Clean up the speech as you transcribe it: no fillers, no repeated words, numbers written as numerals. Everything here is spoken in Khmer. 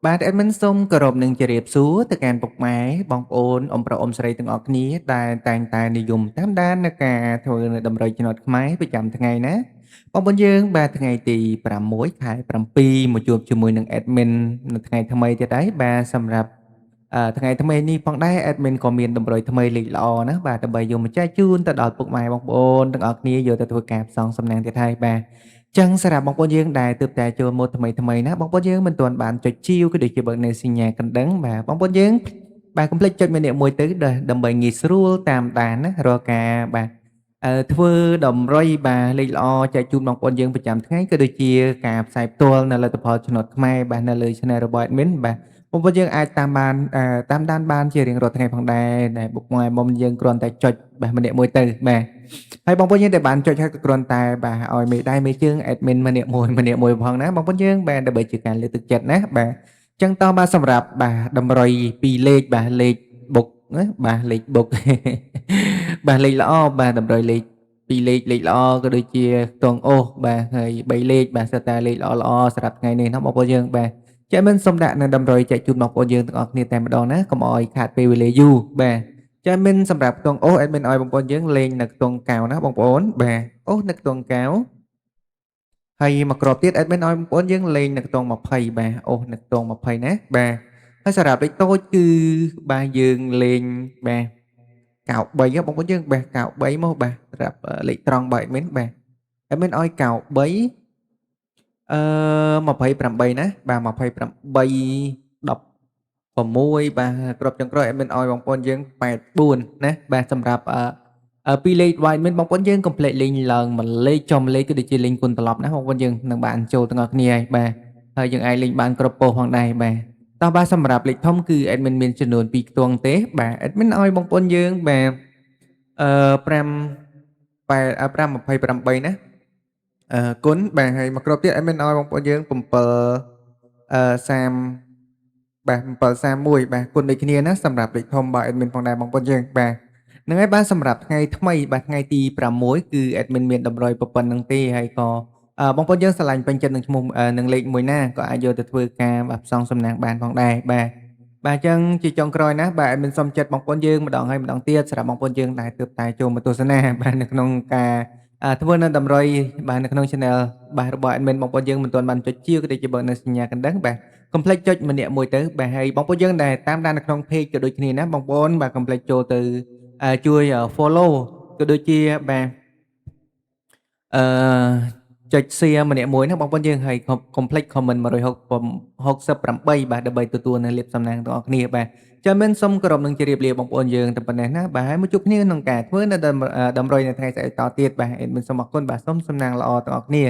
បាទ admin សូមគោរពនឹងជម្រាបសួរទៅកាន់ពុកម៉ែបងប្អូនអ៊ុំប្រុសអ៊ុំស្រីទាំងអស់គ្នាដែលតែងតែនិយមតាមដាននៅការធ្វើនៅតម្រុយជំនួតខ្មែរប្រចាំថ្ងៃណាបងប្អូនយើងបាទថ្ងៃទី6ខែ7មកជួបជាមួយនឹង admin នៅថ្ងៃថ្មីទៀតហើយបាទសម្រាប់ថ្ងៃថ្មីនេះផងដែរ admin ក៏មានតម្រុយថ្មីលេខល្អណាបាទដើម្បីយកមកចែកជូនទៅដល់ពុកម៉ែបងប្អូនទាំងអស់គ្នាយកទៅធ្វើការផ្សងសំណាងទៀតហើយបាទ ចឹងសម្រាប់បងប្អូនយើងដែលទើបតែចូលមកថ្មីៗណាបងប្អូនយើងមិនទាន់បានចុចជាវក៏ដូចជាបើកនៅសញ្ញាកណ្ដឹងបាទបងប្អូនយើងបាទកុំភ្លេចចុចម្នាក់មួយទៅដើម្បីងាយស្រួលតាមដានណារាល់ការបាទធ្វើតម្រុយបាទលេខល្អចែកជូនបងប្អូនយើងប្រចាំថ្ងៃក៏ដូចជាការផ្សាយផ្ទាល់នៅលទ្ធផលចំណត់ខ្មែរបាទនៅលើ Channel របស់ Admin បាទបងប្អូនយើងអាចតាមបានតាមដានបានជារៀងរាល់ថ្ងៃផងដែរដែលបុកម៉ែមុំយើងគ្រាន់តែចុចបាទម្នាក់មួយទៅបាទ ហើយបងប្អូនយើងដែលបានចុចហើយក៏គ្រាន់តែបាទឲ្យមេដៃមេជើង admin ម្នាក់មួយផងណាបងប្អូនយើងបាទដើម្បីជាការលើកទឹកចិត្តណាបាទអញ្ចឹងតោះបាទសម្រាប់បាទតម្រុយ2លេខបាទលេខបុកណាបាទលេខបុក បាទលេខល្អបាទតម្រុយលេខ2លេខលេខល្អក៏ដូចជាខ្ទង់អូសបាទហើយ3លេខបាទសិតតែលេខល្អៗសម្រាប់ថ្ងៃនេះណាបងប្អូនយើងបាទចា៎មិនសូមដាក់នៅតម្រុយចែកជូនបងប្អូនយើងទាំងអស់គ្នាតែម្ដងណាកុំឲ្យខាតពេលវេលាយូរបាទ ចា៎មិនសម្រាប់ខ្ទង់អូស admin ឲ្យបងប្អូនយើងលេងនៅខ្ទង់កៅណាបងប្អូនបាទអូសនៅខ្ទង់កៅហើយមួយគ្រាប់ទៀត admin ឲ្យបងប្អូនយើងលេងនៅខ្ទង់20បាទអូសនៅខ្ទង់20ណាបាទហើយសម្រាប់លេខតូចគឺបាទយើងលេងបាទកៅ3ហ៎បងប្អូនយើងបាទកៅ3មកបាទសម្រាប់លេខត្រង់របស់ admin បាទ admin ឲ្យកៅ328ណាបាទ28 16បាទគ្រប់ចុងក្រោយ admin ឲ្យបងប្អូនយើង84ណាបាទសម្រាប់ពីរលេខ wide មានបងប្អូនយើងកុំភ្លេចលេងឡើងមួយលេខចំលេខក៏ដូចជាលេងគុណត្រឡប់ណាបងប្អូនយើងនឹងបានចូលទាំងអស់គ្នាហើយបាទហើយយើងអាចលេងបានគ្រប់ពោះផងដែរបាទតោះបាទសម្រាប់លេខធំគឺ admin មានចំនួន2ខ្ទង់ទេបាទ admin ឲ្យបងប្អូនយើងបាទ5 528ណាគុណបាទហើយមួយគ្រាប់ទៀត admin ឲ្យបងប្អូនយើង30បាទ731បាទគុណដូចគ្នាណាសម្រាប់លេខធំរបស់ admin ផងដែរបងប្អូនយើងបាទហ្នឹងហើយបាទសម្រាប់ថ្ងៃថ្មីបាទថ្ងៃទី6គឺ admin មានតម្រុយប៉ុណ្្នឹងទេហើយក៏បងប្អូនយើងឆ្លាញ់ពេញចិត្តនឹងឈ្មោះនឹងលេខមួយណាក៏អាចយកទៅធ្វើការបាទផ្សងសំណាងបានផងដែរបាទបាទអញ្ចឹងជាចុងក្រោយណាបាទ admin សូមចិត្តបងប្អូនយើងម្ដងហើយម្ដងទៀតសម្រាប់បងប្អូនយើងដែលទើបតែចូលមកទស្សនាបាទនៅក្នុងការធ្វើនៅតម្រុយបាទនៅក្នុង channel បាទរបស់ admin បងប្អូនយើងមិនទាន់បានចុចជាក៏ដូចជាបើកនៅសញ្ញាកណ្ដឹងបាទកុំភ្លេចចុចម្នាក់មួយទៅបាទហើយបងប្អូនយើងដែលតាមដាននៅក្នុង page ក៏ដូចគ្នាណាបងប្អូនបាទកុំភ្លេចចូលទៅជួយ follow ក៏ដូចជាបាទអឺចុច share ម្នាក់មួយណាបងប្អូនយើងហើយកុំភ្លេច comment 168បាទដើម្បីទទួលនៅលាភសំណាងទាំងអស់គ្នាបាទចាំមិនសូមគោរពនឹងជម្រាបលាបងប្អូនយើងតែប៉ុណ្ណេះណាបាទហើយមកជួបគ្នាក្នុងការធ្វើនៅតម្រុយនៅថ្ងៃស្អែកតទៀតបាទមិនសូមអរគុណបាទសូមសំណាងល្អទាំងអស់គ្នា